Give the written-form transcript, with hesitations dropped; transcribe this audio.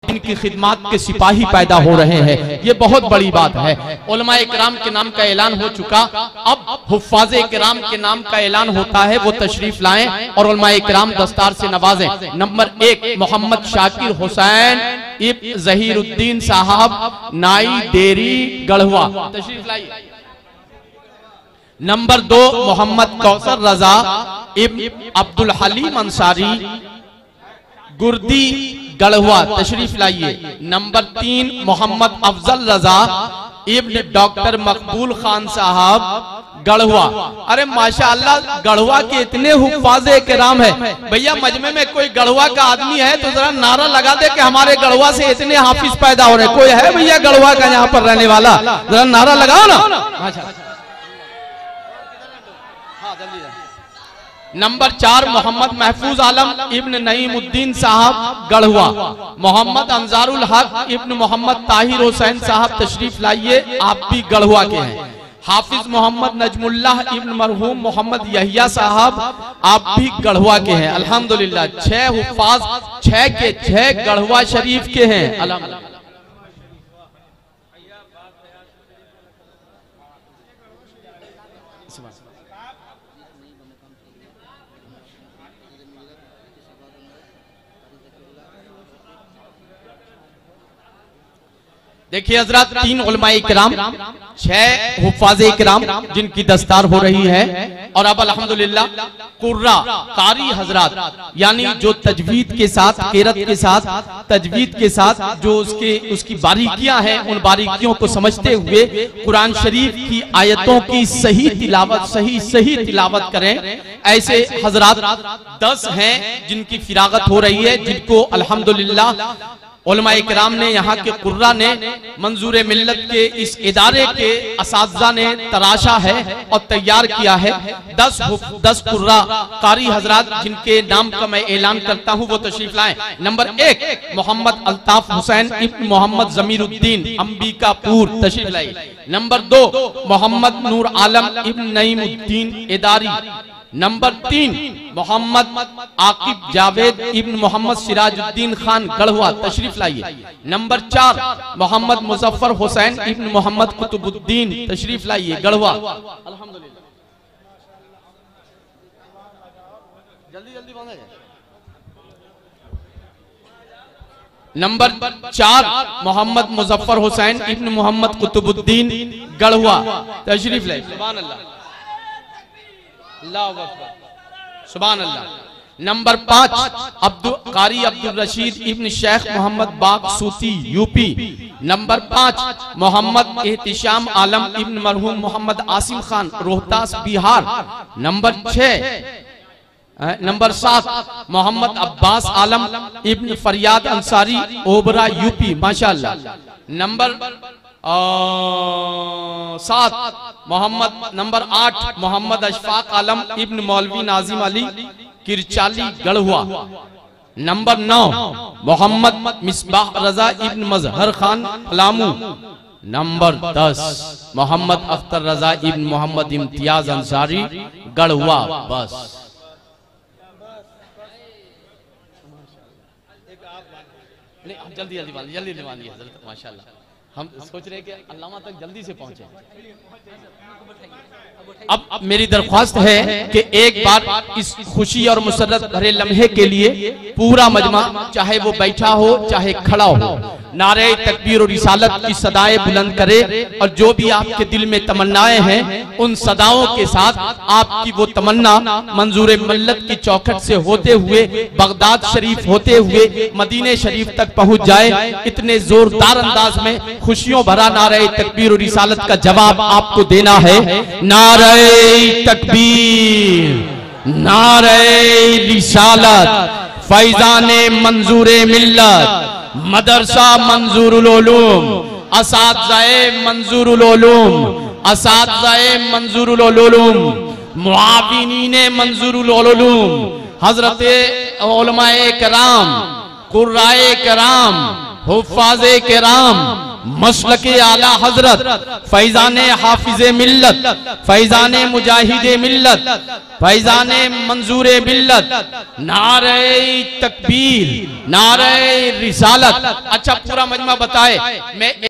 इनकी खिदमत के सिपाही पैदा हो रहे हैं, ये बहुत बड़ी बात है। उलमा इकराम के नाम का ऐलान हो चुका, अब हुफ्फाज़े इकराम के नाम का ऐलान होता है, वो तशरीफ लाएं और उलमा इकराम दस्तार से नवाजें। नंबर 1 मोहम्मद शाकिर हुसैन इब्न ज़हीरुद्दीन साहब, नाई देरी गढ़वा, तशरीफ लाइए। नंबर 2 मोहम्मद कौसर रजा इब्न अब्दुल हलीम अंसारी, गुर्दी गढ़वा, तशरीफ लाइए। नंबर 3 मोहम्मद अफजल रजा इब्न डॉक्टर मकबूल खान साहब, गढ़वा। अरे माशाअल्लाह, गढ़वा के इतने हुफ्फाज़े किराम है। भैया मजमे में कोई गढ़वा का आदमी है तो जरा नारा लगा दे कि हमारे गढ़वा से इतने हाफिज पैदा हो रहे। कोई है भैया गढ़वा का यहाँ पर रहने वाला? जरा नारा लगाओ ना। नंबर 4 मोहम्मद महफूज आलम इब्न नईमुद्दीन साहब, गढ़वा। मोहम्मद अंजारुल हक इब्न मोहम्मद ताहिर हुसैन साहब, तशरीफ लाइए, आप भी गढ़वा के हैं। हाफिज मोहम्मद नजमुल्लाह इब्न मरहूम मोहम्मद यहिया साहब, आप भी गढ़वा के हैं। अल्हम्दुलिल्लाह 6 हुफ्फाज 6 के 6 गढ़वा शरीफ के हैं। अल्हम्दुलिल्लाह। देखिए हजरत, 3 उलमाए किराम 6 हुफ्फाज़े किराम जिनकी दस्तार हो रही है, और अब अल्हम्दुलिल्लाह कुर्रा कारी हजरात, यानी जो तजवीद के साथ, किरत के साथ, तजवीद के साथ जो उसकी बारीकियां हैं, उन बारीकियों को समझते हुए कुरान शरीफ की आयतों की सही तिलावत, सही तिलावत करें। ऐसे हजरात 10 हैं जिनकी फिरागत हो रही है, जिनको अल्हम्दुलिल्लाह उलमाए किराम ने, यहाँ के कुर्रा ने, मंजूर मिल्लत के इस इदारे के असातिज़ा ने तराशा है और तैयार किया है। 10 कुर्रा कारी हजरात जिनके नाम का मैं ऐलान करता हूँ, वो तशरीफ लाएं। नंबर 1 मोहम्मद अल्ताफ हुसैन इब्न मोहम्मद जमीरुद्दीन, अंबिकापुर, तशरीफ लाइए। नंबर 2 मोहम्मद नूर आलम इब्न नईमुद्दीन इदारी। नंबर 3 मोहम्मद आकिब जावेद इब्न मोहम्मद सिराजुद्दीन खान, गढ़वा, तशरीफ लाइए। नंबर 4 मोहम्मद मुजफ्फर हुसैन इब्न मोहम्मद कुतुबुद्दीन, तशरीफ लाइए, गढ़वा। अल्हम्दुलिल्लाह, जल्दी बंद है। नंबर 4 मोहम्मद मुजफ्फर हुसैन इब्न मोहम्मद कुतुबुद्दीन, गढ़वा, तशरीफ लाइए। सुभान अल्लाह, सुभान अल्लाह। नंबर 5 कारी अब्दुल रशीद इब्न शेख मोहम्मद बागसूती, यूपी। नंबर 5 मोहम्मद एहतिशाम आलम इब्न मरहूम मोहम्मद आसिम खान, रोहतास, बिहार। नंबर 7 मोहम्मद अब्बास आलम इब्न फरियाद अंसारी, ओबरा, यूपी, माशाअल्लाह। नंबर 7 नंबर 8 मोहम्मद अशफाक आलम इब्न मौलवी नाजिम अली, किरचाली, गढ़वा। नंबर 9 मोहम्मद मिसबाह रजा इब्न मजहर खान, पलामू। नंबर 10 मोहम्मद अख्तर रजा इब्न मोहम्मद इम्तियाज अंसारी, गढ़वा। बस जल्दी माशाअल्लाह, हम सोच रहे हैं कि अल्लामा तक जल्दी से पहुंचे। अब मेरी दरख्वास्त है कि एक बार इस खुशी और मुसर्रत भरे लम्हे के लिए पूरा मजमा, चाहे वो बैठा हो चाहे खड़ा हो, नारे तकबीर और रिसालत की सदाएं बुलंद करे, और जो भी आपके दिल में तमन्नाएं हैं उन सदाओं के साथ आपकी वो तमन्ना मंजूर मिल्लत की चौखट से होते हुए, बगदाद शरीफ होते हुए मदीने शरीफ तक पहुंच जाए। इतने जोरदार अंदाज में खुशियों भरा नारे तकबीर और रिसालत का जवाब आपको देना है। नारे तकबीर, नारे रिसालत, फैजाने मंजूरे मिल्लत, मदरसा मंजूरुल उलूम, असातिज़ाए मंजूरुल उलूम, असातिज़ाए मंजूरुल उलूम, मुआविनीने मंजूरुल उलूम, हजरत उलमाए कराम, कुर्राए कराम, हुफ्फाज़े किराम, मसलके आला हजरत, फैजाने हाफिजे मिल्लत, फैजाने मुजाहिदे मिल्लत, फैजाने मंजूरे मिल्लत, नारे तकबीर, नारे रिसालत। अच्छा पूरा मजमा बताए। मैं